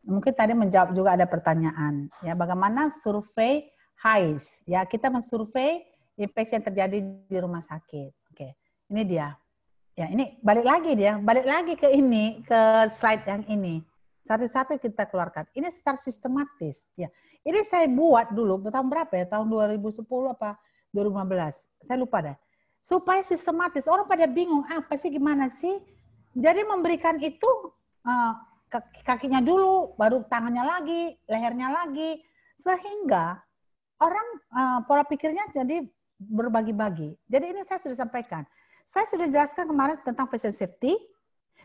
Mungkin tadi menjawab juga ada pertanyaan. Ya, bagaimana survei HAIS? Ya, kita mensurvei infeksi yang terjadi di rumah sakit. Oke, ini dia. Ya, ini balik lagi ke ini, ke slide yang ini. Satu-satu kita keluarkan. Ini secara sistematis. Ya, ini saya buat dulu tahun berapa ya? Tahun 2010 apa 2015? Saya lupa deh. Supaya sistematis. Orang pada bingung apa sih, gimana sih? Jadi memberikan itu kakinya dulu, baru tangannya lagi, lehernya lagi, sehingga orang pola pikirnya jadi berbagi-bagi. Jadi ini saya sudah sampaikan. Saya sudah jelaskan kemarin tentang patient safety,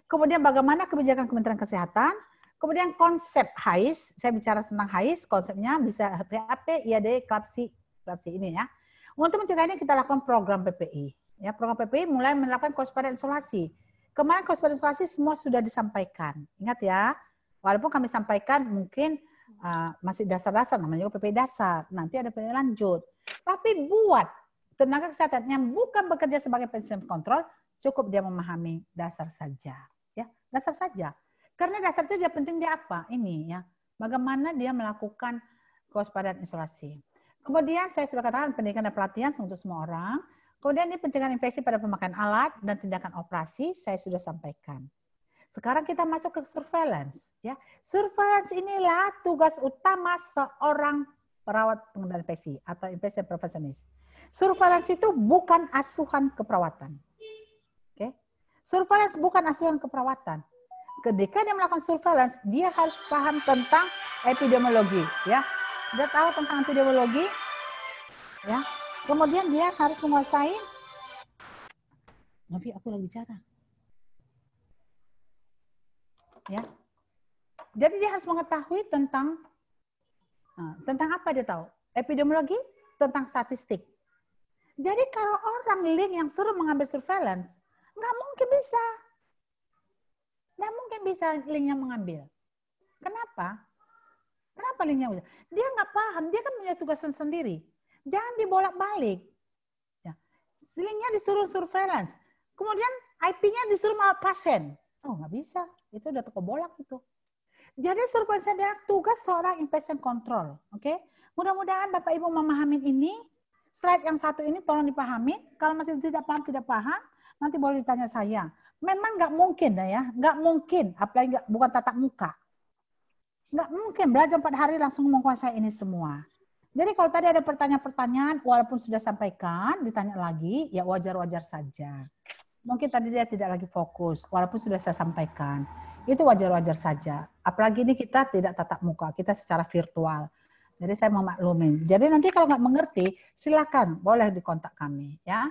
kemudian bagaimana kebijakan Kementerian Kesehatan, kemudian konsep HAIS, saya bicara tentang HAIS, konsepnya bisa PAP, IAD, KLAPSI ini ya. Untuk mencegah ini kita lakukan program PPI. Ya, program PPI mulai menerapkan kewaspadaan isolasi. Kemarin kewaspadaan isolasi semua sudah disampaikan. Ingat ya, walaupun kami sampaikan mungkin masih dasar-dasar, namanya juga PPI dasar. Nanti ada PPI lanjut. Tapi buat tenaga kesehatan yang bukan bekerja sebagai patient control, cukup dia memahami dasar saja, ya, dasar saja. Karena dasar itu dia penting dia apa? Ini ya, bagaimana dia melakukan kewaspadaan isolasi. Kemudian saya sudah katakan pendidikan dan pelatihan untuk semua orang. Kemudian ini pencegahan infeksi pada pemakaian alat dan tindakan operasi, saya sudah sampaikan. Sekarang kita masuk ke surveillance, ya. Surveillance inilah tugas utama seorang perawat pengendali infeksi atau infeksi profesionalis. Surveillance itu bukan asuhan keperawatan. Oke. Surveillance bukan asuhan keperawatan. Ketika dia melakukan surveillance, dia harus paham tentang epidemiologi, ya. Dia tahu tentang epidemiologi, ya. Kemudian dia harus menguasai. Novi, aku lagi bicara. Ya. Jadi dia harus mengetahui tentang apa dia tahu? Epidemiologi, tentang statistik. Jadi kalau orang link yang suruh mengambil surveillance, nggak mungkin bisa. Nggak mungkin bisa linknya mengambil. Kenapa? Kenapa linknya bisa? Dia nggak paham, dia kan punya tugasan sendiri. Jangan dibolak-balik. Ya. Linknya disuruh surveillance. Kemudian IP-nya disuruh malah pasien. Oh, nggak bisa. Itu udah toko bolak itu. Jadi surveillance adalah tugas seorang infection control. Oke? Mudah-mudahan Bapak Ibu memahami ini. Slide yang satu ini tolong dipahami. Kalau masih tidak paham, nanti boleh ditanya saya. Memang nggak mungkin ya, nggak mungkin. Apalagi bukan tatap muka. Nggak mungkin belajar 4 hari langsung menguasai ini semua. Jadi kalau tadi ada pertanyaan-pertanyaan, walaupun sudah sampaikan, ditanya lagi, ya wajar-wajar saja. Mungkin tadi dia tidak lagi fokus, walaupun sudah saya sampaikan. Itu wajar-wajar saja. Apalagi ini kita tidak tatap muka, kita secara virtual. Jadi saya memaklumin. Jadi nanti kalau nggak mengerti, silakan boleh dikontak kami. Ya.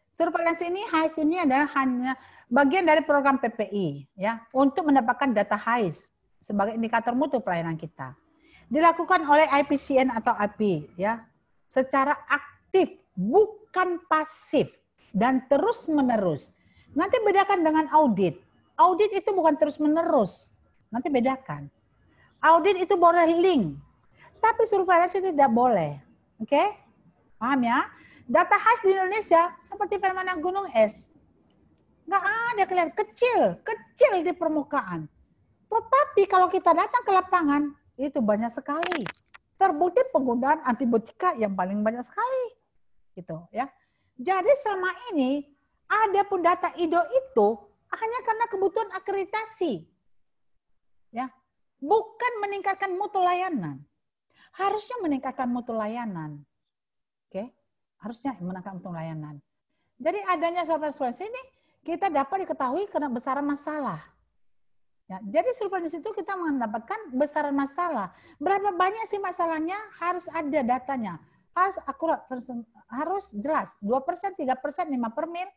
Surveillance ini, HAIS ini adalah hanya bagian dari program PPI, ya, untuk mendapatkan data HAIS sebagai indikator mutu pelayanan kita. Dilakukan oleh IPCN atau IP, ya, secara aktif, bukan pasif dan terus menerus. Nanti bedakan dengan audit. Audit itu bukan terus menerus. Nanti bedakan. Audit itu boleh link, tapi surveillance itu tidak boleh. Oke? Paham ya? Data HAIS di Indonesia seperti fenomena gunung es. Nggak ada kelihatan, kecil di permukaan. Tetapi kalau kita datang ke lapangan, itu banyak sekali. Terbukti penggunaan antibiotika yang paling banyak sekali. Gitu ya. Jadi selama ini ada pun data IDO itu hanya karena kebutuhan akreditasi. Ya. Bukan meningkatkan mutu layanan. Harusnya meningkatkan mutu layanan. Oke? Harusnya meningkatkan mutu layanan. Jadi adanya surveillance ini kita dapat diketahui karena besaran masalah. Ya, jadi surveillance itu kita mendapatkan besaran masalah. Berapa banyak sih masalahnya, harus ada datanya. Harus akurat, harus jelas. 2%, 3%, 5 per mil.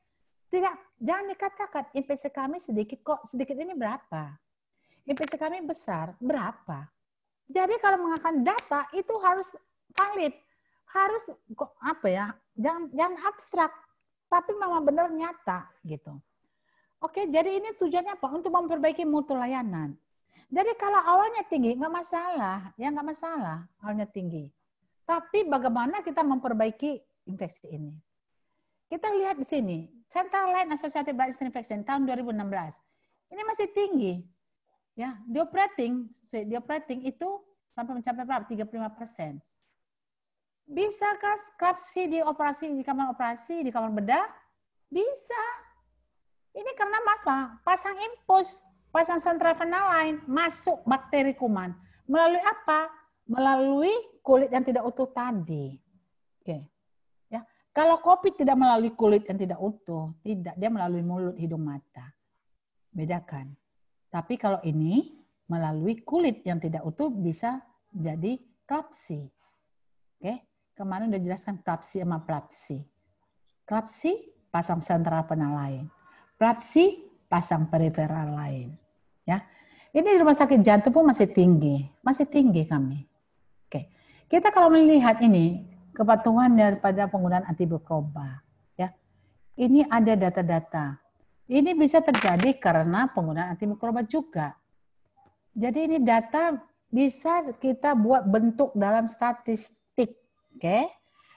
Tidak, jangan dikatakan infeksi kami sedikit kok. Sedikit ini berapa? Infeksi kami besar, berapa? Jadi kalau menggunakan data itu harus valid. Harus apa ya? Jangan abstrak, tapi memang benar nyata gitu. Oke, jadi ini tujuannya apa? Untuk memperbaiki mutu layanan. Jadi kalau awalnya tinggi, nggak masalah. Ya nggak masalah, awalnya tinggi. Tapi bagaimana kita memperbaiki infeksi ini? Kita lihat di sini, Central Line Associated Blood Infection tahun 2016. Ini masih tinggi. Ya, dioperate itu sampai mencapai berapa? 35%. Bisakah klapsi di kamar operasi, di kamar bedah? Bisa. Ini karena masalah pasang infus, pasang sentral venalain, masuk bakteri kuman. Melalui apa? Melalui kulit yang tidak utuh tadi. Oke. Ya. Kalau COVID tidak melalui kulit yang tidak utuh, tidak, dia melalui mulut, hidung, mata. Bedakan. Tapi kalau ini melalui kulit yang tidak utuh bisa jadi klapsi. Oke, kemarin udah jelaskan klapsi sama plapsi. Klapsi pasang sentral penalain. Plapsi pasang periferal lain. Ya. Ini di rumah sakit jantung pun masih tinggi kami. Oke. Kita kalau melihat ini kepatuhan daripada penggunaan antimikroba, ya. Ini ada data-data. Ini bisa terjadi karena penggunaan antimikroba juga. Jadi ini data bisa kita buat bentuk dalam statistik, oke?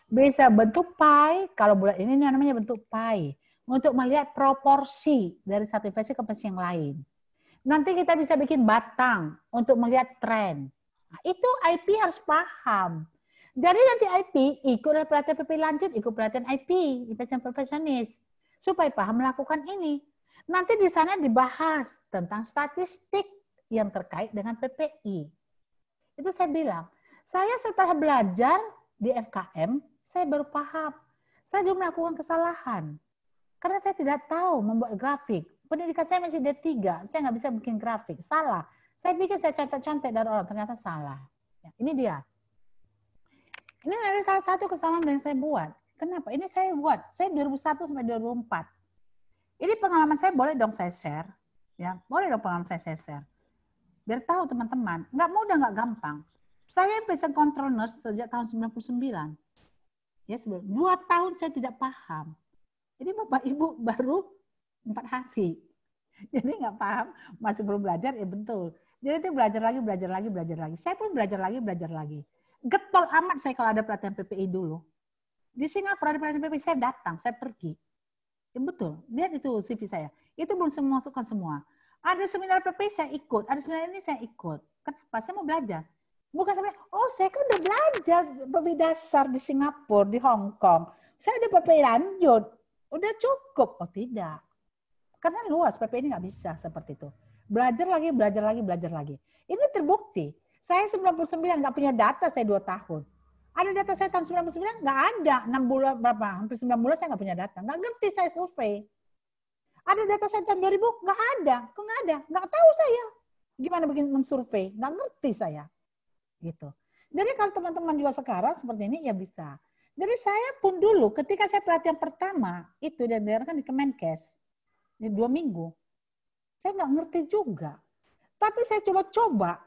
Bisa bentuk pie, kalau bulan ini namanya bentuk pie, untuk melihat proporsi dari satu infeksi ke infeksi yang lain. Nanti kita bisa bikin batang untuk melihat tren. Nah, itu IP harus paham. Jadi nanti IP ikut pelatihan PP lanjut, ikut pelatihan IP, investment profesionalis, supaya paham melakukan ini. Nanti di sana dibahas tentang statistik yang terkait dengan PPI. Itu saya bilang, saya setelah belajar di FKM, saya baru paham. Saya juga melakukan kesalahan. Karena saya tidak tahu membuat grafik. Pendidikan saya masih D3, saya nggak bisa bikin grafik. Salah. Saya bikin, saya contek-contek dari orang, ternyata salah. Ya, ini dia. Ini dari salah satu kesalahan yang saya buat. Kenapa? Ini saya buat. Saya 2001 sampai 2004. Ini pengalaman saya, boleh dong saya share. Ya, boleh dong pengalaman saya share. Biar tahu teman-teman, nggak mudah, nggak gampang. Saya patient control nurse sejak tahun 99. Ya, 2 tahun saya tidak paham. Jadi Bapak Ibu baru 4 hari. Jadi nggak paham, masih belum belajar, ya betul. Jadi itu belajar lagi. Saya pun belajar lagi. Getol amat saya kalau ada pelatihan PPI dulu. Di Singapura ada pelatihan PPI, saya datang, saya pergi. Ya betul, lihat itu CV saya. Itu belum semua masukkan semua. Ada seminar PPI saya ikut, ada seminar ini saya ikut. Kenapa? Saya mau belajar. Bukan sampai, saya kan udah belajar PPI dasar di Singapura, di Hong Kong. Saya udah PPI lanjut. Udah cukup. Oh tidak. Karena luas, PPI ini nggak bisa seperti itu. Belajar lagi. Ini terbukti. Saya 99 nggak punya data, saya 2 tahun. Ada data saya tahun 99? Nggak ada. 6 bulan berapa? Hampir 9 bulan saya nggak punya data. Nggak ngerti saya survei. Ada data saya tahun 2000? Nggak ada. Kok nggak ada? Nggak tahu saya. Gimana bikin mensurvei? Nggak ngerti saya. Gitu. Jadi kalau teman-teman juga sekarang seperti ini, ya bisa. Jadi saya pun dulu, ketika saya pelatihan pertama, itu dan kan di Kemenkes, di 2 minggu. Saya nggak ngerti juga. Tapi saya coba-coba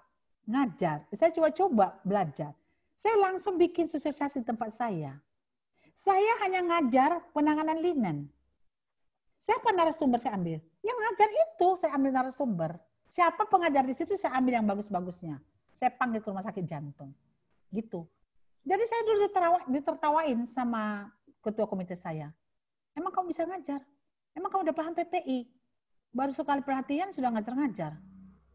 ngajar. Saya coba-coba belajar. Saya langsung bikin sosialisasi di tempat saya. Saya hanya ngajar penanganan linen. Siapa narasumber saya ambil? Yang ngajar itu saya ambil narasumber. Siapa pengajar di situ saya ambil yang bagus-bagusnya. Saya panggil ke rumah sakit jantung. Gitu. Jadi saya dulu ditertawain sama ketua komite saya. Emang kamu bisa ngajar? Emang kamu udah paham PPI? Baru sekali pelatihan sudah ngajar-ngajar.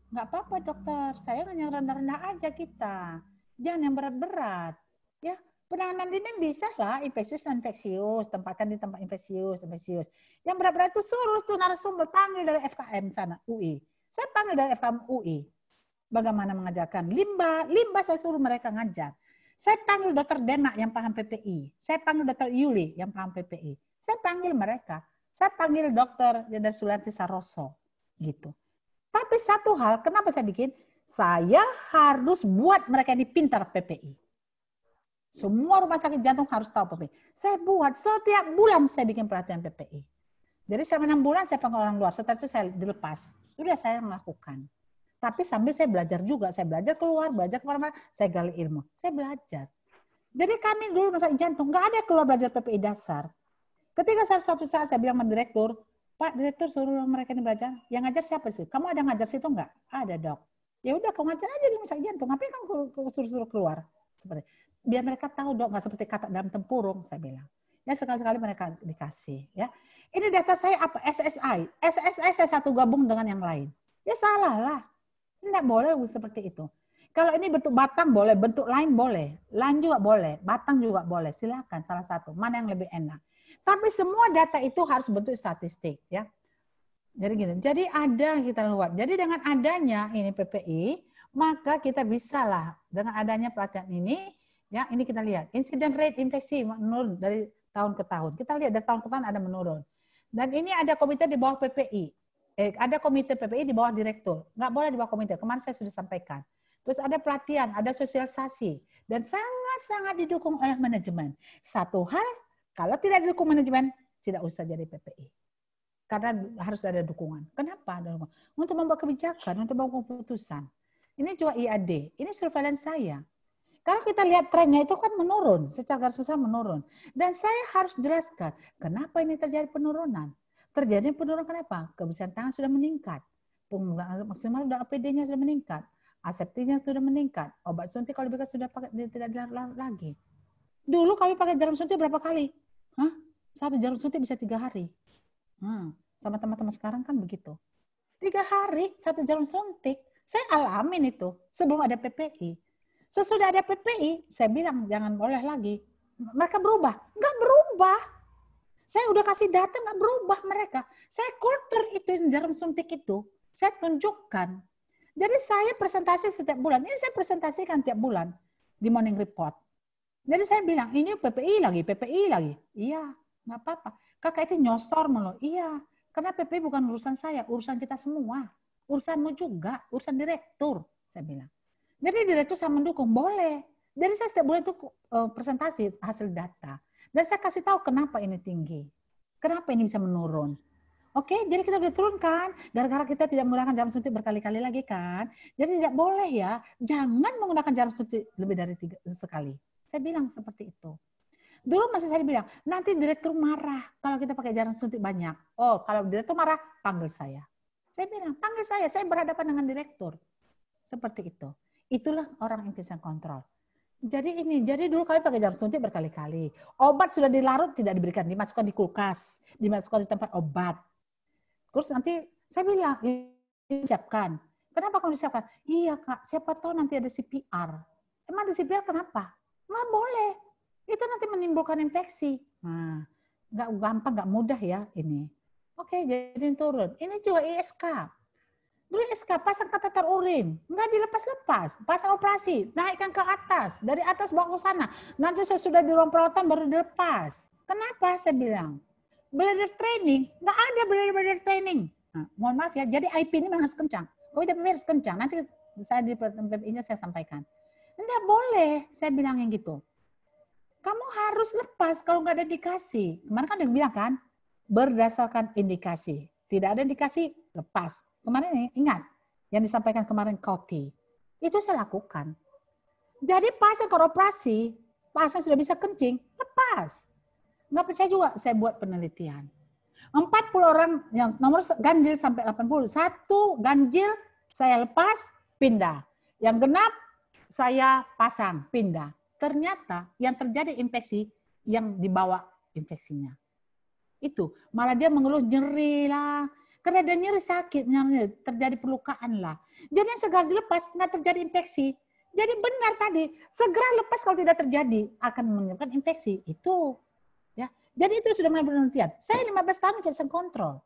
Nggak apa-apa dokter, saya yang rendah-rendah aja kita. Jangan yang berat-berat. Ya, penanganan linen bisa lah, infeksius, tempatkan di tempat infeksius. Yang berat-berat itu suruh tuh narasumber, panggil dari FKM sana, UI. Saya panggil dari FKM UI. Bagaimana mengajarkan limbah saya suruh mereka ngajar. Saya panggil dokter Demak yang paham PPI. Saya panggil dokter Yuli yang paham PPI. Saya panggil mereka. Saya panggil dokter dari Sulanti Saroso. Gitu. Tapi satu hal, kenapa saya bikin? Saya harus buat mereka ini pintar PPI. Semua rumah sakit jantung harus tahu PPI. Saya buat setiap bulan saya bikin pelatihan PPI. Jadi selama 6 bulan saya panggil orang luar. Setelah itu saya dilepas. Sudah saya melakukan. Tapi sambil saya belajar juga. Saya belajar keluar, belajar kemana-mana. Saya gali ilmu. Saya belajar. Jadi kami dulu rumah sakit jantung, nggak ada keluar belajar PPI dasar. Ketika suatu saat saya bilang sama direktur, Pak, direktur suruh mereka ini belajar. Yang ngajar siapa sih? Kamu ada ngajar situ enggak? Ada, Dok. Ya udah, kamu ngajar aja di rumah sakit jantung. Ngapain kamu suruh keluar? Seperti biar mereka tahu, Dok, nggak seperti kata dalam tempurung, saya bilang. Ya sekali-kali mereka dikasih. Ya, ini data saya apa? SSI. SSI saya satu gabung dengan yang lain. Ya salah lah. Tidak boleh seperti itu. Kalau ini bentuk batang boleh, bentuk lain boleh, lain juga boleh, batang juga boleh. Silakan salah satu, mana yang lebih enak. Tapi semua data itu harus bentuk statistik, ya. Jadi gini, jadi ada kita luar. Jadi dengan adanya ini PPI, maka kita bisa lah dengan adanya pelatihan ini, ya ini kita lihat incident rate infeksi menurun dari tahun ke tahun. Kita lihat dari tahun ke tahun ada menurun. Dan ini ada komite di bawah PPI. Ada komite PPI di bawah direktur. Nggak boleh di bawah komite. Kemarin saya sudah sampaikan. Terus ada pelatihan, ada sosialisasi, dan sangat-sangat didukung oleh manajemen. Satu hal, kalau tidak didukung manajemen, tidak usah jadi PPI. Karena harus ada dukungan. Kenapa? Untuk membuat kebijakan, untuk membuat keputusan. Ini juga IAD, ini surveillance saya. Kalau kita lihat trennya itu kan menurun, secara garis besar menurun. Dan saya harus jelaskan, kenapa ini terjadi penurunan. Terjadi penurunan kenapa? Kebersihan tangan sudah meningkat. Penggunaan maksimal sudah APD-nya sudah meningkat. Aseptiknya sudah meningkat. Obat suntik kalau bekas sudah pakai tidak dilarang lagi. Dulu kami pakai jarum suntik berapa kali? Hah? Satu jarum suntik bisa 3 hari. Sama teman-teman sekarang kan begitu. 3 hari, 1 jarum suntik. Saya alamin itu sebelum ada PPI. Sesudah ada PPI, saya bilang jangan boleh lagi. Mereka berubah. Enggak berubah. Saya udah kasih data, enggak berubah mereka. Saya kultur itu, jarum suntik itu. Saya tunjukkan. Jadi saya presentasi setiap bulan. Ini saya presentasikan tiap bulan di morning report. Jadi saya bilang, ini PPI lagi. Iya, nggak apa-apa. Kakak itu nyosor mulu. Iya, karena PPI bukan urusan saya, urusan kita semua. Urusanmu juga, urusan direktur, saya bilang. Jadi direktur saya mendukung, boleh. Jadi saya setiap bulan itu presentasi hasil data. Dan saya kasih tahu kenapa ini tinggi. Kenapa ini bisa menurun. Oke, jadi kita udah turunkan. Gara-gara kita tidak menggunakan jarum suntik berkali-kali lagi kan. Jadi tidak boleh ya, jangan menggunakan jarum suntik lebih dari 3 sekali. Saya bilang seperti itu. Dulu masih saya bilang, nanti direktur marah kalau kita pakai jarum suntik banyak. Oh, kalau direktur marah, panggil saya. Saya bilang, panggil saya berhadapan dengan direktur. Seperti itu. Itulah orang infection control. Jadi dulu kami pakai jarum suntik berkali-kali. Obat sudah dilarut, tidak diberikan, dimasukkan di kulkas, dimasukkan di tempat obat. Terus nanti saya bilang, disiapkan. Kenapa kamu disiapkan? Iya kak, siapa tahu nanti ada CPR. Emang ada CPR kenapa? Nggak boleh. Itu nanti menimbulkan infeksi. Nah, nggak gampang, nggak mudah ya ini. Oke, jadi turun. Ini juga ISK. Dulu ISK, pasang kateter urin. Nggak dilepas-lepas. Pasang operasi, naikkan ke atas. Dari atas bawa ke sana. Nanti saya sudah di ruang perawatan baru dilepas. Kenapa? Saya bilang. Bladder training, nggak ada bladder training. Nah, mohon maaf ya, jadi IP ini memang harus kencang. Komite PPI harus kencang. Nanti saya di PPI-nya saya sampaikan. Enggak boleh, saya bilang yang gitu. Kamu harus lepas kalau nggak ada indikasi. Kemarin kan dia bilang kan, berdasarkan indikasi. Tidak ada indikasi, lepas. Kemarin ini, ingat, yang disampaikan kemarin Kauti. Itu saya lakukan. Jadi pasien ke operasi, pasien sudah bisa kencing, lepas. Nggak percaya juga, saya buat penelitian. 40 orang yang nomor ganjil sampai 80. 1 ganjil saya lepas, pindah. Yang genap saya pasang, pindah. Ternyata yang terjadi infeksi, yang dibawa infeksinya. Itu, malah dia mengeluh nyeri lah. Karena dia nyeri sakit, nyeri, terjadi perlukaan lah. Jadi yang segera dilepas, nggak terjadi infeksi. Jadi benar tadi, segera lepas kalau tidak terjadi, akan menyebabkan infeksi. Itu. Ya, jadi itu sudah mulai penelitian. Saya 15 tahun infection control.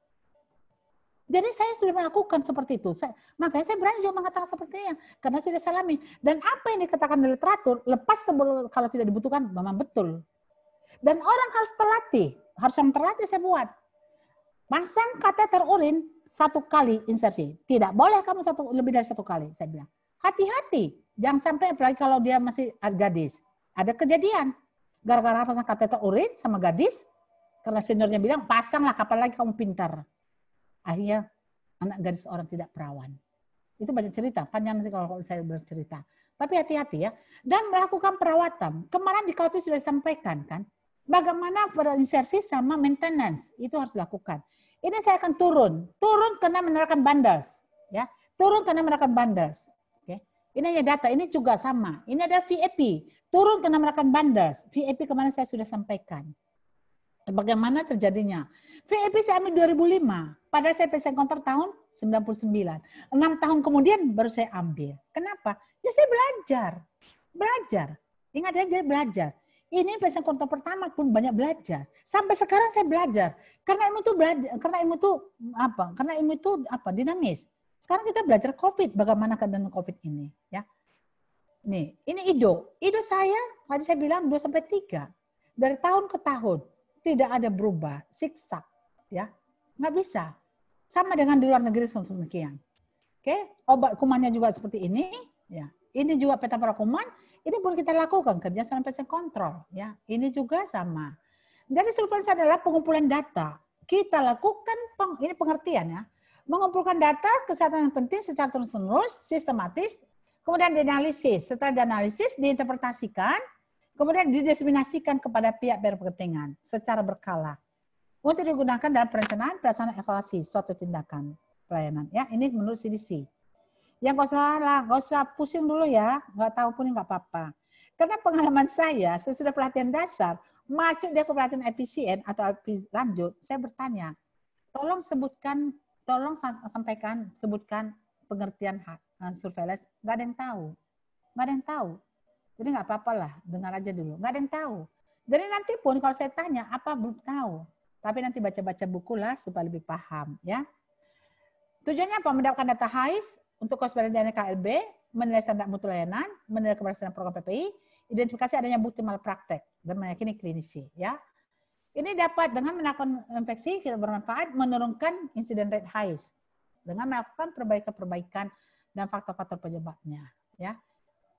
Jadi saya sudah melakukan seperti itu. Makanya saya berani juga mengatakan seperti itu. Karena sudah salami. Dan apa yang dikatakan di literatur, lepas sebelum kalau tidak dibutuhkan, memang betul. Dan orang harus terlatih. Harus yang terlatih saya buat. Pasang kateter urin 1 kali insersi. Tidak boleh kamu lebih dari 1 kali, saya bilang. Hati-hati. Jangan sampai, apalagi kalau dia masih gadis. Ada kejadian. Gara-gara pasang kateter urin sama gadis, karena seniornya bilang, pasanglah kapan lagi kamu pintar. Akhirnya anak gadis orang tidak perawan. Itu banyak cerita, panjang nanti kalau saya bercerita. Tapi hati-hati ya. Dan melakukan perawatan. Kemarin di Kauti sudah disampaikan kan, bagaimana pada insersi sama maintenance, itu harus dilakukan. Ini saya akan turun karena menerapkan bundles. Ya. Turun karena menerapkan bundles. Ini hanya data, ini juga sama. Ini ada VIP, turun karena menerapkan bundles. VIP kemarin saya sudah sampaikan. Bagaimana terjadinya? VIP saya ambil 2005, padahal saya pasang kontrak tahun 99. 6 tahun kemudian baru saya ambil. Kenapa? Ya saya belajar. Ingat ya, jadi belajar. Ini pasien kontak pertama pun banyak belajar. Sampai sekarang saya belajar. Karena ilmu itu belajar, karena ilmu itu dinamis. Sekarang kita belajar COVID, bagaimana keadaan COVID ini, ya. Nih, ini Ido. Ido saya, tadi saya bilang 2 sampai 3. Dari tahun ke tahun tidak ada berubah, siksak, ya. Nggak bisa. Sama dengan di luar negeri demikian. Oke, obat kumannya juga seperti ini, ya. Ini juga peta para kuman, ini pun kita lakukan kerja sama pasien kontrol, ya. Ini juga sama. Jadi surveillance adalah pengumpulan data. Kita lakukan ini pengertian, ya. Mengumpulkan data kesehatan yang penting secara terus-menerus, sistematis, kemudian dianalisis. Setelah dianalisis, diinterpretasikan, kemudian didiseminasikan kepada pihak berkepentingan secara berkala untuk digunakan dalam perencanaan, pelaksanaan, evaluasi suatu tindakan pelayanan. Ya, ini menurut CDC. Yang nggak usah pusing dulu ya, nggak tahu pun nggak apa-apa. Karena pengalaman saya sesudah pelatihan dasar, masuk dia ke pelatihan EPCN atau EP lanjut, saya bertanya, tolong sebutkan pengertian surveillance. Nggak ada yang tahu. Jadi nggak apa-apa lah, dengar aja dulu. Nggak ada yang tahu. Jadi nanti pun kalau saya tanya, apa belum tahu. Tapi nanti baca-baca buku lah supaya lebih paham, ya. Tujuannya apa? Mendapatkan data HIS untuk kewaspadaan KLB, menilai standar mutu layanan, menilai keberhasilan program PPI, identifikasi adanya bukti malpraktek dan meyakini klinisi, ya. Ini dapat dengan melakukan infeksi kita bermanfaat menurunkan insiden rate HIS dengan melakukan perbaikan-perbaikan dan faktor-faktor penyebabnya, ya.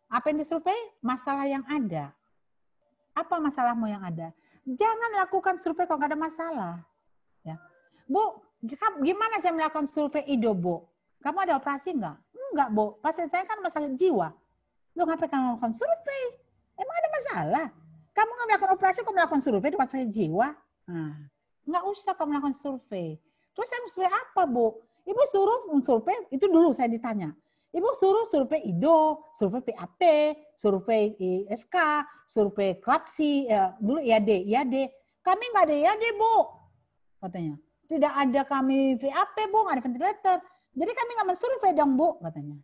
Apa yang disurvei? Masalah yang ada. Apa masalahmu yang ada? Jangan lakukan survei kalau nggak ada masalah, ya. Bu, gimana saya melakukan survei Ido, Bu? Kamu ada operasi nggak? Enggak, Bu. Pasien saya kan rumah sakit jiwa. Lu ngapain kamu melakukan survei? Emang ada masalah? Kamu nggak melakukan operasi, kamu melakukan survei di rumah sakit jiwa? Nah, nggak usah kamu melakukan survei. Terus saya mau survei apa, Bu? Ibu suruh survei, itu dulu saya ditanya. Ibu suruh survei Ido, survei PAP, survei ISK, survei KLAPSI, dulu IAD. Kami nggak ada IAD, Bu. Katanya. Tidak ada kami VAP, Bu, nggak ada ventilator. Jadi kami nggak mensurvei dong, Bu, katanya.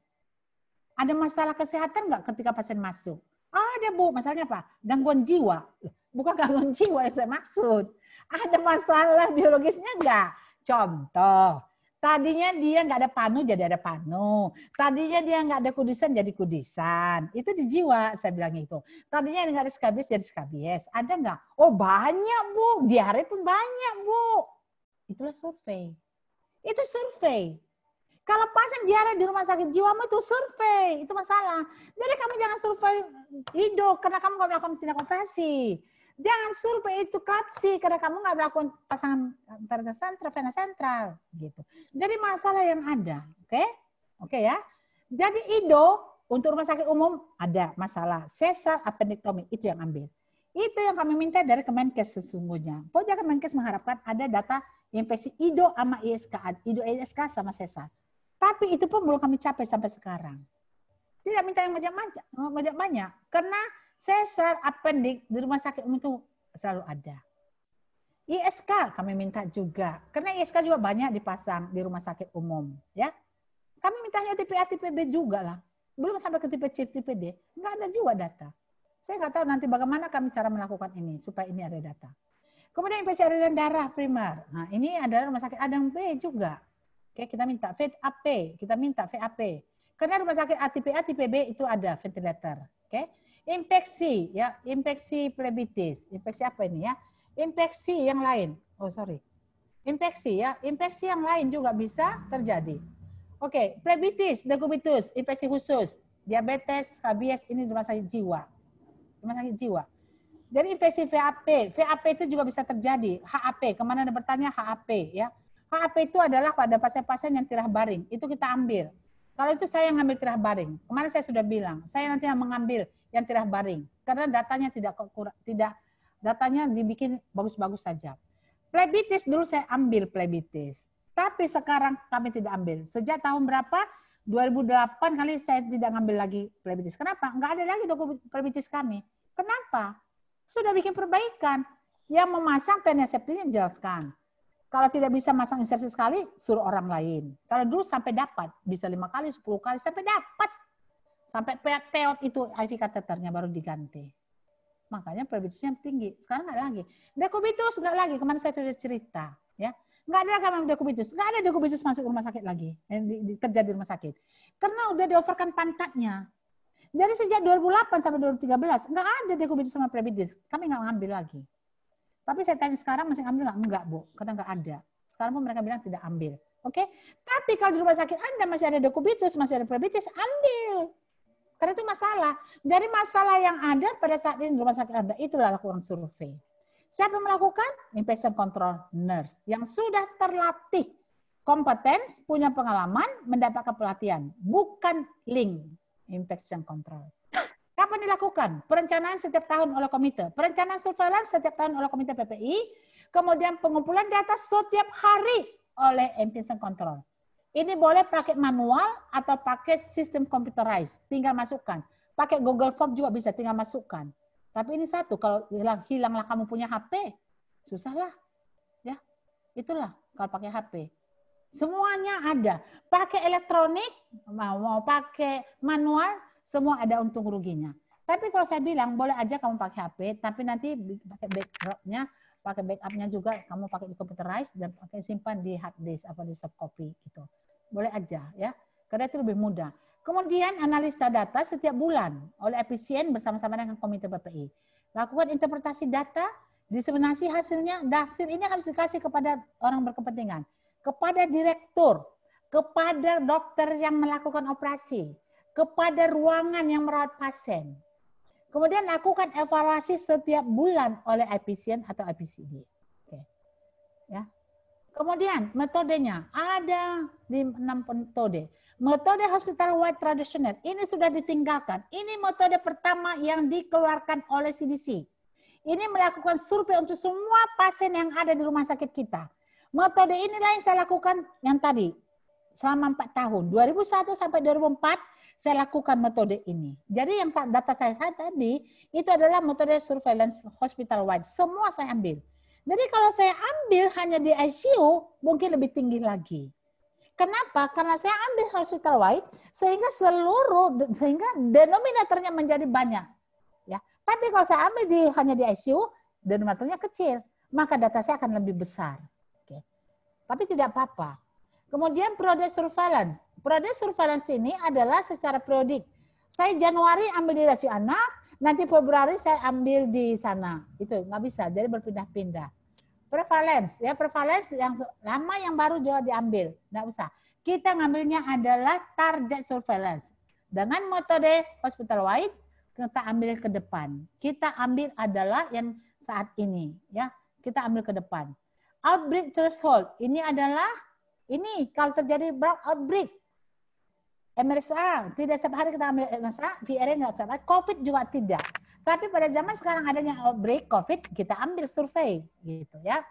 Ada masalah kesehatan nggak ketika pasien masuk? Ada, Bu. Masalahnya apa? Gangguan jiwa. Bukan gangguan jiwa yang saya maksud. Ada masalah biologisnya nggak? Contoh, tadinya dia nggak ada panu, jadi ada panu. Tadinya dia nggak ada kudisan, jadi kudisan. Itu di jiwa, saya bilang itu. Tadinya nggak ada skabies, jadi skabies. Ada nggak? Oh, banyak, Bu. Diare pun banyak, Bu. Itulah survei. Itu survei. Kalau pasien diare di rumah sakit jiwamu itu survei, itu masalah. Jadi kamu jangan survei Ido karena kamu nggak melakukan tindak operasi. Jangan survei itu KLAPSI karena kamu nggak melakukan pasangan vena sentral, vena sentral, gitu. Jadi masalah yang ada, oke? Oke ya. Jadi Ido untuk rumah sakit umum ada masalah sesar appendektomi, itu yang ambil. Itu yang kami minta dari Kemenkes sesungguhnya. Pokoknya Kemenkes mengharapkan ada data infeksi Ido sama ISK, Ido ISK sama sesar. Tapi itu pun belum kami capai sampai sekarang. Tidak minta yang banyak. Karena sesar appendix di rumah sakit umum itu selalu ada. ISK kami minta juga. Karena ISK juga banyak dipasang di rumah sakit umum. Ya, kami mintanya tipe A, tipe B juga lah. Belum sampai ke tipe C, tipe D. Nggak ada juga data. Saya nggak tahu nanti bagaimana kami cara melakukan ini. Supaya ini ada data. Kemudian infeksi aliran darah primer. Nah, ini adalah rumah sakit Adang B juga. Oke, kita minta VAP, Karena rumah sakit tipe A, tipe B itu ada ventilator. Oke, infeksi ya, infeksi plebitis, infeksi apa ini ya? Infeksi yang lain. Infeksi ya, infeksi yang lain juga bisa terjadi. Oke, plebitis, decubitus, infeksi khusus, diabetes, skabies ini rumah sakit jiwa. Jadi infeksi VAP itu juga bisa terjadi. HAP, kemana Anda bertanya HAP ya. HAP itu adalah pada pasien-pasien yang tirah baring. Itu kita ambil. Kalau itu saya yang ngambil tirah baring. Kemarin saya sudah bilang, saya nanti yang mengambil yang tirah baring. Karena datanya datanya dibikin bagus-bagus saja. Plebitis dulu saya ambil plebitis. Tapi sekarang kami tidak ambil. Sejak tahun berapa? 2008 kali saya tidak ngambil lagi plebitis. Kenapa? Nggak ada lagi plebitis kami. Kenapa? Sudah bikin perbaikan. Yang memasang teneseptiknya jelaskan. Kalau tidak bisa masang insersi sekali, suruh orang lain. Kalau dulu sampai dapat, bisa 5 kali, 10 kali, sampai dapat. Sampai peot itu IV kateternya baru diganti. Makanya prebitusnya tinggi. Sekarang nggak lagi. Dekubitus nggak lagi. Kemarin saya sudah cerita. Ya, nggak ada lagi dekubitus. Nggak ada dekubitus masuk rumah sakit lagi. Terjadi di rumah sakit. Karena udah dioverkan pantatnya. Jadi sejak 2008 sampai 2013, nggak ada dekubitus sama prebitus. Kami nggak ngambil lagi. Tapi saya tanya sekarang masih ambil nggak? Enggak, Bu. Karena nggak ada. Sekarang pun mereka bilang tidak ambil. Oke? Tapi kalau di rumah sakit Anda masih ada dekubitus, masih ada prebitus, ambil. Karena itu masalah. Dari masalah yang ada pada saat ini di rumah sakit Anda, itulah lakukan survei. Siapa yang melakukan? Infection control nurse. Yang sudah terlatih, kompeten, punya pengalaman, mendapatkan pelatihan. Bukan link infection control. Kapan dilakukan? Perencanaan setiap tahun oleh komite. Perencanaan surveillance setiap tahun oleh komite PPI. Kemudian pengumpulan data setiap hari oleh infection control. Ini boleh pakai manual atau pakai sistem computerized. Tinggal masukkan. Pakai Google Form juga bisa, tinggal masukkan. Tapi ini satu, kalau hilanglah kamu punya HP, susahlah. Ya, itulah kalau pakai HP. Semuanya ada. Pakai elektronik, mau pakai manual, semua ada untung ruginya. Tapi kalau saya bilang boleh aja kamu pakai HP, tapi nanti pakai backupnya juga kamu pakai di computerized dan pakai simpan di hard disk atau di soft copy gitu. Boleh aja ya, karena itu lebih mudah. Kemudian analisa data setiap bulan oleh efisien bersama-sama dengan komite PPI. Lakukan interpretasi data, diseminasi hasilnya. Hasil ini harus dikasih kepada orang berkepentingan, kepada direktur, kepada dokter yang melakukan operasi, kepada ruangan yang merawat pasien. Kemudian lakukan evaluasi setiap bulan oleh efisien atau IPCD. Oke. Ya. Kemudian metodenya ada di 6 metode. Metode hospital wide tradisional ini sudah ditinggalkan. Ini metode pertama yang dikeluarkan oleh CDC. Ini melakukan survei untuk semua pasien yang ada di rumah sakit kita. Metode inilah yang saya lakukan yang tadi selama 4 tahun. 2001 sampai 2004 saya lakukan metode ini. Jadi yang data saya tadi itu adalah metode surveillance hospital wide. Semua saya ambil. Jadi kalau saya ambil hanya di ICU mungkin lebih tinggi lagi. Kenapa? Karena saya ambil hospital wide sehingga denominatornya menjadi banyak. Ya. Tapi kalau saya ambil hanya di ICU, denominatornya kecil, maka data saya akan lebih besar. Oke. Tapi tidak apa-apa. Kemudian periode surveillance. Periode surveillance ini adalah secara periodik. Saya Januari ambil di rasio anak, nanti Februari saya ambil di sana. Itu nggak bisa, jadi berpindah-pindah. Prevalence, ya prevalence yang lama yang baru juga diambil, nggak usah. Kita ngambilnya adalah target surveillance. Dengan metode hospital wide, kita ambil ke depan. Kita ambil adalah yang saat ini, ya kita ambil ke depan. Outbreak threshold, ini adalah ini kalau terjadi outbreak, MRSA, tidak setiap hari kita ambil MRSA, VRE nggak setiap hari, COVID juga tidak. Tapi pada zaman sekarang adanya outbreak COVID, kita ambil survei, gitu ya.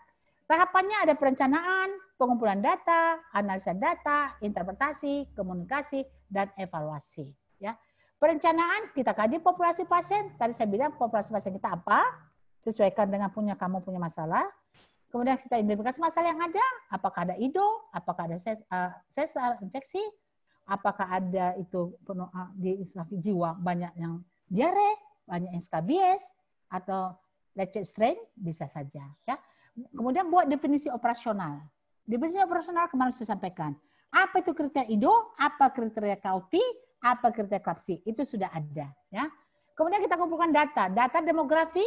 Tahapannya ada perencanaan, pengumpulan data, analisa data, interpretasi, komunikasi, dan evaluasi. Ya. Perencanaan kita kaji populasi pasien. Tadi saya bilang populasi pasien kita apa? Sesuaikan dengan kamu punya masalah. Kemudian kita identifikasi masalah yang ada, apakah ada IDO, apakah ada sesar infeksi, apakah ada itu di jiwa banyak yang diare, banyak yang skabies atau lecet strain bisa saja. Ya. Kemudian buat definisi operasional. Definisi operasional kemarin saya sampaikan. Apa itu kriteria IDO, apa kriteria KUT, apa kriteria KLAPSI, itu sudah ada. Ya. Kemudian kita kumpulkan data demografi,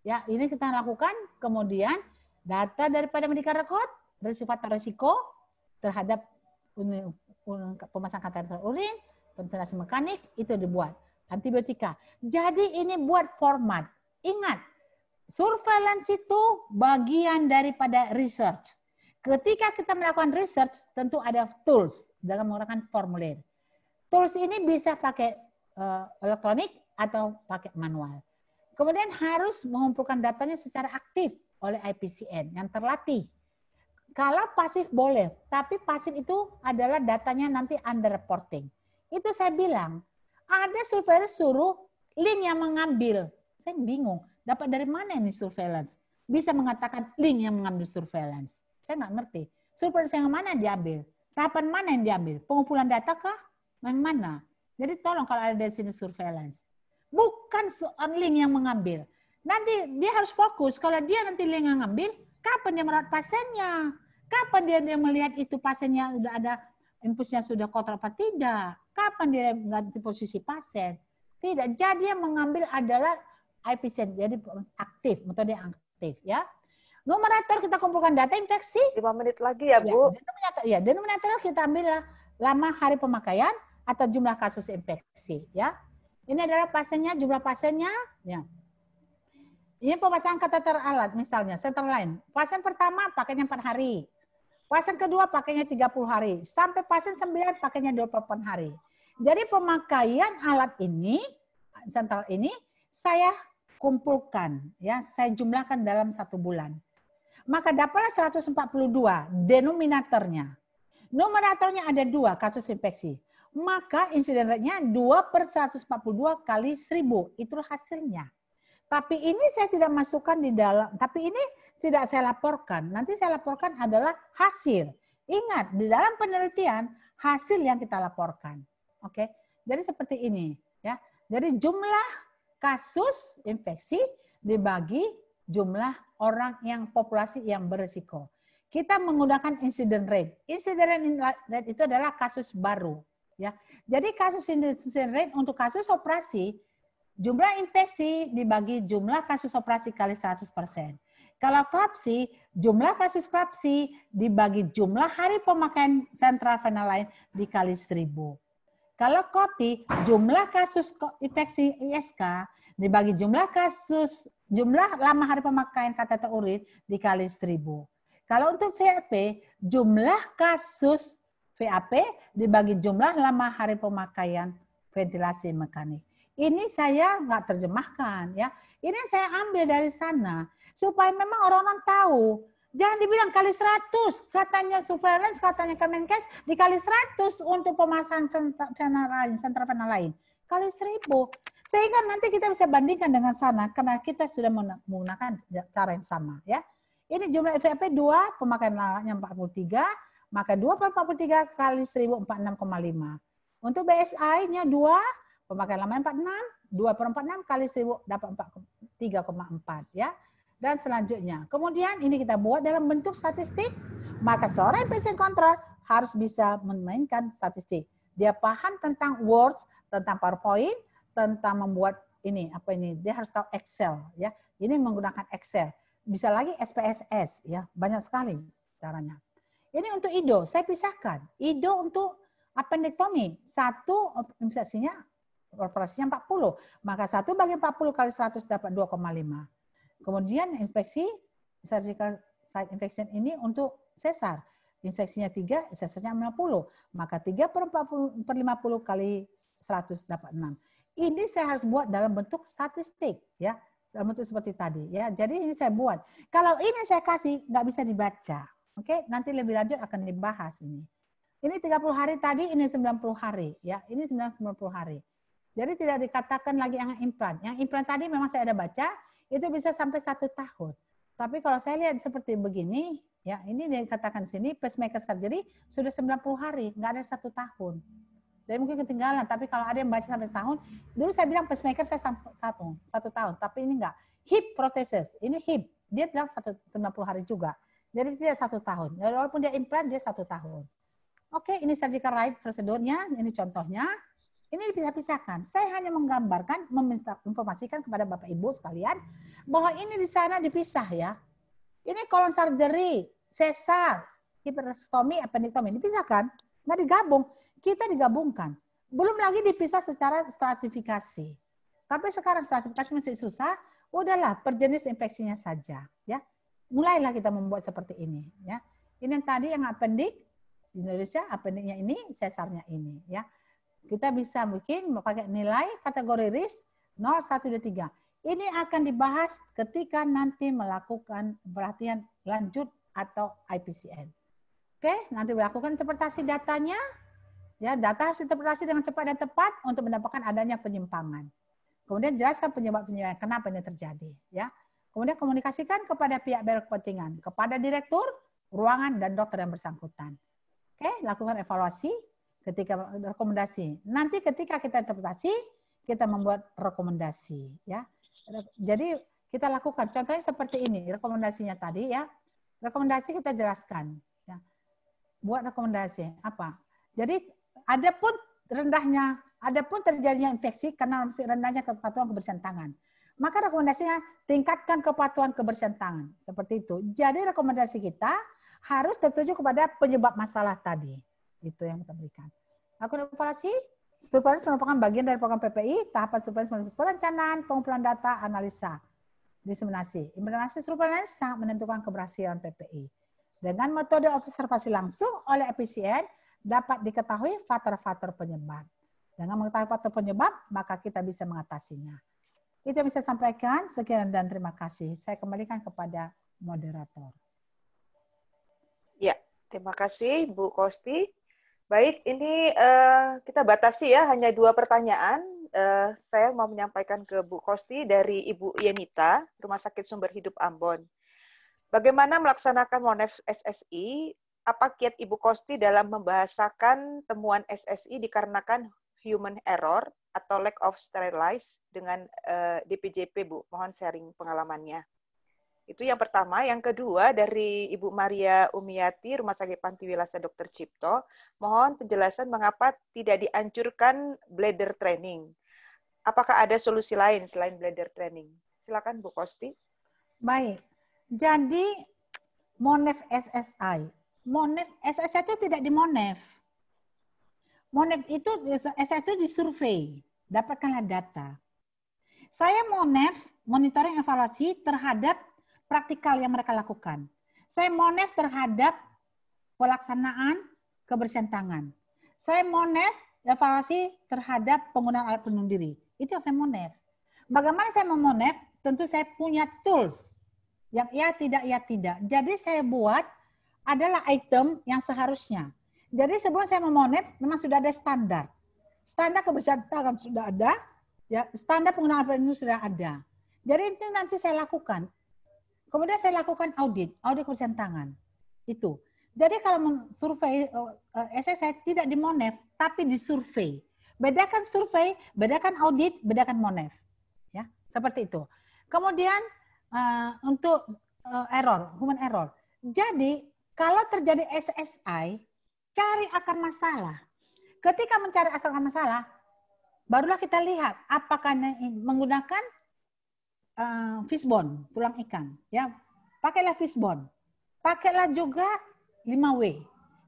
ya ini kita lakukan. Kemudian data daripada medical record, faktor risiko terhadap pemasangan kateter urin, ventilasi mekanik, itu dibuat. Antibiotika. Jadi ini buat format. Ingat, surveillance itu bagian daripada research. Ketika kita melakukan research, tentu ada tools dalam menggunakan formulir. Tools ini bisa pakai elektronik atau pakai manual. Kemudian harus mengumpulkan datanya secara aktif oleh IPCN yang terlatih. Kalau pasif boleh, tapi pasif itu adalah datanya nanti under reporting. Itu saya bilang, ada surveillance suruh link yang mengambil. Saya bingung, dapat dari mana ini surveillance? Bisa mengatakan link yang mengambil surveillance. Saya nggak ngerti. Surveillance yang mana yang diambil? Tahapan mana yang diambil? Pengumpulan data kah? Yang mana? Jadi tolong kalau ada di sini surveillance. Bukan link yang mengambil. Nanti dia harus fokus. Kalau dia nanti link yang ngambil, kapan dia merawat pasiennya? Kapan dia melihat itu pasiennya udah ada infusnya sudah kotor apa tidak? Kapan dia ganti posisi pasien? Tidak. Jadi yang mengambil adalah IPCN. Jadi aktif, metode aktif ya. Numerator kita kumpulkan data infeksi. 5 menit lagi ya, Bu. Ya, denominator kita ambil lama hari pemakaian atau jumlah kasus infeksi ya. Ini adalah pasiennya, jumlah pasiennya ya. Ini pemasangan kateter alat misalnya, center line. Pasien pertama pakainya 4 hari. Pasien kedua pakainya 30 hari. Sampai pasien 9 pakainya 28 hari. Jadi pemakaian alat ini, sentral ini, saya kumpulkan, ya, saya jumlahkan dalam 1 bulan. Maka dapatlah 142 denominatornya. Numeratornya ada 2 kasus infeksi. Maka insiden rate-nya 2/142 kali 1000. Itulah hasilnya. Tapi ini saya tidak masukkan di dalam, tapi ini tidak saya laporkan. Nanti saya laporkan adalah hasil. Ingat, di dalam penelitian, hasil yang kita laporkan. Oke, jadi seperti ini. Ya. Jadi jumlah kasus infeksi dibagi jumlah orang yang populasi yang berisiko. Kita menggunakan incident rate. Incident rate itu adalah kasus baru. Ya, jadi kasus incident rate untuk kasus operasi, jumlah infeksi dibagi jumlah kasus operasi kali 100%. Kalau klapsi, jumlah kasus klapsi dibagi jumlah hari pemakaian sentral phenylalanine dikali 1000. Kalau KOTI, jumlah kasus infeksi ISK dibagi jumlah lama hari pemakaian kateter urin dikali 1000. Kalau untuk VAP, jumlah kasus VAP dibagi jumlah lama hari pemakaian ventilasi mekanik. Ini saya nggak terjemahkan ya. Ini saya ambil dari sana supaya memang orang-orang tahu. Jangan dibilang kali 100, katanya surveillance, katanya Kemenkes, dikali 100 untuk pemasangan sentral phenylalanine. Kali 1000. Sehingga nanti kita bisa bandingkan dengan sana, karena kita sudah menggunakan cara yang sama. Ya. Ini jumlah VAP 2, pemakaian lalaknya 43, maka 2/43 kali 1000, 46,5. Untuk BSI-nya 2, pemakaian lamanya 46, 2/46 kali 1000 dapat 3,4 ya. Dan selanjutnya, kemudian ini kita buat dalam bentuk statistik, maka seorang patient control harus bisa memainkan statistik. Dia paham tentang words, tentang PowerPoint, tentang membuat ini, apa ini, dia harus tahu Excel ya. Ini menggunakan Excel. Bisa lagi SPSS ya, banyak sekali caranya. Ini untuk IDO, saya pisahkan. IDO untuk appendektomi, satu infeksinya operasinya 40, maka 1 bagi 40 kali 100 dapat 2,5. Kemudian infeksi surgical site infection ini untuk sesar. Infeksinya 3, sesarnya 60. Maka 3/50 kali 100 dapat 6. Ini saya harus buat dalam bentuk statistik ya. Dalam bentuk seperti tadi ya. Jadi ini saya buat. Kalau ini saya kasih nggak bisa dibaca. Oke, nanti lebih lanjut akan dibahas ini. Ini 30 hari tadi, ini 90 hari ya. Ini 90 hari. Jadi tidak dikatakan lagi yang implan. Yang implan tadi memang saya ada baca, itu bisa sampai 1 tahun. Tapi kalau saya lihat seperti begini, ya ini dikatakan sini pacemaker surgery sudah 90 hari, nggak ada 1 tahun. Jadi mungkin ketinggalan, tapi kalau ada yang baca sampai tahun, dulu saya bilang pacemaker saya sampai 1 tahun, tapi ini enggak. Hip prosthesis, ini hip, dia bilang 90 hari juga. Jadi tidak 1 tahun. Jadi walaupun dia implant, dia 1 tahun. Oke, ini surgical right prosedurnya, ini contohnya. Ini dipisah-pisahkan. Saya hanya menggambarkan, informasikan kepada Bapak Ibu sekalian bahwa ini di sana dipisah ya. Ini colon surgery, sesar, hiperostomi, appendektomi dipisahkan, nggak digabung. Kita digabungkan. Belum lagi dipisah secara stratifikasi. Tapi sekarang stratifikasi masih susah. Udahlah, per jenis infeksinya saja. Ya, mulailah kita membuat seperti ini. Ya, ini yang tadi yang appendik di Indonesia, appendiknya ini, sesarnya ini. Ya. Kita bisa bikin pakai nilai kategori risk 0, 1, 2, 3. Ini akan dibahas ketika nanti melakukan pelatihan lanjut atau IPCN. Oke, nanti melakukan interpretasi datanya. Ya, data harus interpretasi dengan cepat dan tepat untuk mendapatkan adanya penyimpangan. Kemudian jelaskan penyebab-penyebab kenapa ini terjadi. Ya. Kemudian komunikasikan kepada pihak berkepentingan, kepada direktur ruangan dan dokter yang bersangkutan. Oke, lakukan evaluasi ketika rekomendasi. Nanti ketika kita interpretasi, kita membuat rekomendasi, ya. Jadi kita lakukan. Contohnya seperti ini, rekomendasinya tadi, ya. Rekomendasi kita jelaskan, ya. Buat rekomendasi apa? Jadi adapun terjadinya infeksi karena masih rendahnya kepatuhan kebersihan tangan. Maka rekomendasinya tingkatkan kepatuhan kebersihan tangan. Seperti itu. Jadi rekomendasi kita harus tertuju kepada penyebab masalah tadi. Itu yang kita berikan. Lakukan evaluasi. Surveillance merupakan bagian dari program PPI. Tahapan surveillance perencanaan, pengumpulan data, analisa, diseminasi. Implementasi surveillance sangat menentukan keberhasilan PPI. Dengan metode observasi langsung oleh efisien, dapat diketahui faktor-faktor penyebab. Dengan mengetahui faktor penyebab, maka kita bisa mengatasinya. Itu yang bisa saya sampaikan. Sekian dan terima kasih. Saya kembalikan kepada moderator. Ya, terima kasih Bu Kosti. Baik, ini kita batasi ya, hanya 2 pertanyaan. Saya mau menyampaikan ke Bu Kosti dari Ibu Yenita, Rumah Sakit Sumber Hidup Ambon. Bagaimana melaksanakan Monef SSI? Apa kiat Ibu Kosti dalam membahasakan temuan SSI dikarenakan human error atau lack of sterilize dengan DPJP, Bu? Mohon sharing pengalamannya. Itu yang pertama. Yang kedua dari Ibu Maria Umiati, Rumah Sakit Panti Wilasa Dr. Cipto. Mohon penjelasan mengapa tidak dianjurkan bladder training. Apakah ada solusi lain selain bladder training? Silakan Bu Kosti. Baik. Jadi Monef SSI. Monef SSI itu tidak di Monef. Monef itu SSI itu disurvei. Dapatkanlah data. Saya Monef monitoring evaluasi terhadap praktikal yang mereka lakukan. Saya Monef terhadap pelaksanaan kebersihan tangan. Saya Monef evaluasi terhadap penggunaan alat pelindung diri. Itu yang saya Monef. Bagaimana saya memonef? Tentu saya punya tools. Yang ya tidak. Jadi saya buat adalah item yang seharusnya. Jadi sebelum saya memonef, memang sudah ada standar. Standar kebersihan tangan sudah ada, ya, standar penggunaan alat pelindung sudah ada. Jadi itu nanti saya lakukan. Kemudian saya lakukan audit kebersihan tangan. Itu. Jadi kalau survei SSI tidak di Monef, tapi di survei. Bedakan survei, bedakan audit, bedakan Monef. Ya, seperti itu. Kemudian untuk human error. Jadi kalau terjadi SSI, cari akar masalah. Ketika mencari akar masalah, barulah kita lihat apakah menggunakan fishbone, tulang ikan. Ya, pakailah fishbone. Pakailah juga 5W.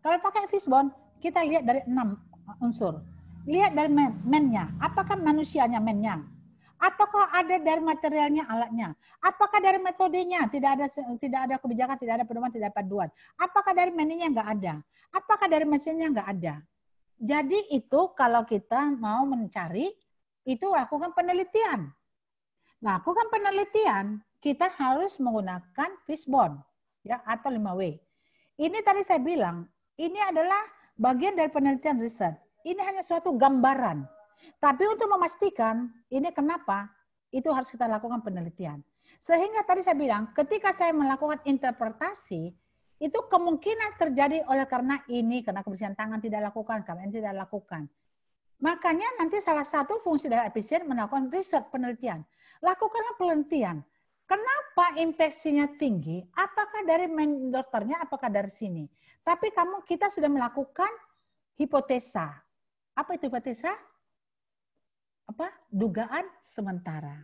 Kalau pakai fishbone, kita lihat dari 6 unsur. Lihat dari mennya, apakah manusianya mennya? Ataukah ada dari materialnya, alatnya? Apakah dari metodenya tidak ada kebijakan, tidak ada pedoman, tidak ada panduan? Apakah dari meninya nggak ada? Apakah dari mesinnya nggak ada? Jadi itu kalau kita mau mencari, itu lakukan penelitian. Lakukan penelitian, kita harus menggunakan fishbone, ya, atau 5W. Ini tadi saya bilang, ini adalah bagian dari penelitian riset. Ini hanya suatu gambaran. Tapi untuk memastikan ini kenapa, itu harus kita lakukan penelitian. Sehingga tadi saya bilang, ketika saya melakukan interpretasi, itu kemungkinan terjadi karena kebersihan tangan tidak lakukan, karena ini tidak lakukan. Makanya nanti salah satu fungsi dari efisien melakukan riset penelitian. Lakukanlah penelitian. Kenapa infeksinya tinggi? Apakah dari dokternya, apakah dari sini? Tapi kita sudah melakukan hipotesa. Apa itu hipotesa? Dugaan sementara.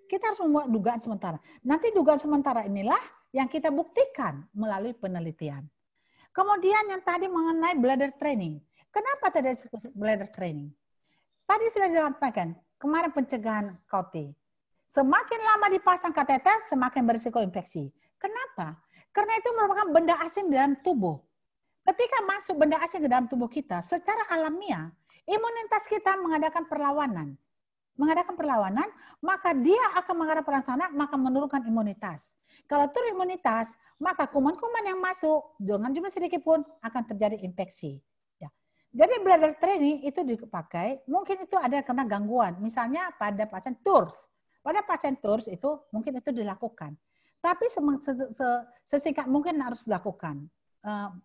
Kita harus membuat dugaan sementara. Nanti dugaan sementara inilah yang kita buktikan melalui penelitian. Kemudian yang tadi mengenai bladder training. Kenapa tidak bladder training? Tadi sudah disampaikan, kemarin pencegahan KOT. Semakin lama dipasang kateter, semakin berisiko infeksi. Kenapa? Karena itu merupakan benda asing dalam tubuh. Ketika masuk benda asing ke dalam tubuh kita, secara alamiah, imunitas kita mengadakan perlawanan. Maka dia akan mengadakan perlawanan, maka menurunkan imunitas. Kalau turun imunitas, maka kuman-kuman yang masuk dengan jumlah sedikit pun akan terjadi infeksi. Ya. Jadi bladder training itu dipakai, mungkin itu ada karena gangguan. Misalnya pada pasien TURS. Pada pasien TURS itu mungkin itu dilakukan. Tapi sesingkat mungkin harus dilakukan.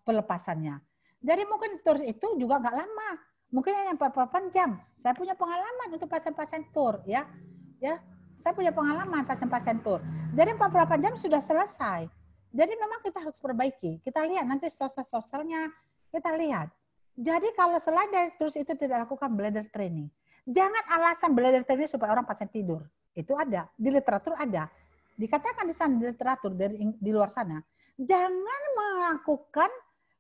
pelepasannya. Jadi mungkin tur itu juga nggak lama, mungkin hanya 48 jam. Saya punya pengalaman untuk pasien-pasien tur, ya. Saya punya pengalaman pasien-pasien tur. Jadi 48 jam sudah selesai. Jadi memang kita harus perbaiki. Kita lihat nanti sosialnya, kita lihat. Jadi kalau selain dari terus itu tidak lakukan bladder training, jangan alasan bladder training supaya orang pasien tidur. Itu ada di literatur ada. Dikatakan di sana di literatur di luar sana, jangan melakukan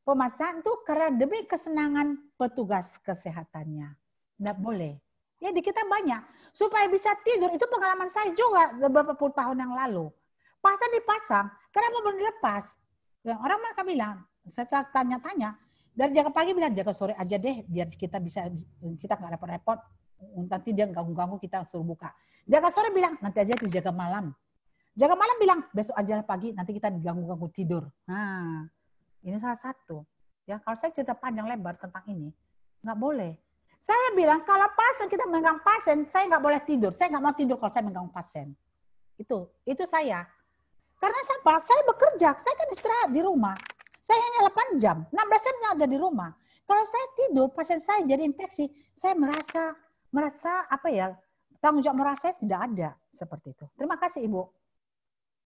pemasangan itu karena demi kesenangan petugas kesehatannya. Tidak boleh. Ya di kita banyak. Supaya bisa tidur, itu pengalaman saya juga beberapa puluh tahun yang lalu. Pasang dipasang, kenapa belum dilepas? Orang mereka bilang, saya tanya-tanya, dari jaga pagi bilang, jaga sore aja deh, biar kita nggak repot-repot, nanti dia ganggu-ganggu kita suruh buka. Jaga sore bilang, nanti aja dijaga malam. Jaga malam bilang, besok aja pagi, nanti kita diganggu-ganggu tidur. Nah, ini salah satu. Ya, kalau saya cerita panjang lebar tentang ini, nggak boleh. Saya bilang, kalau pasien kita megang pasien, saya nggak boleh tidur. Saya nggak mau tidur kalau saya megang pasien. Itu saya. Karena apa? Saya bekerja, saya kan istirahat di rumah. Saya hanya 8 jam, 16 jamnya ada di rumah. Kalau saya tidur, pasien saya jadi infeksi, saya merasa apa ya, tanggung jawab moral saya tidak ada seperti itu. Terima kasih Ibu.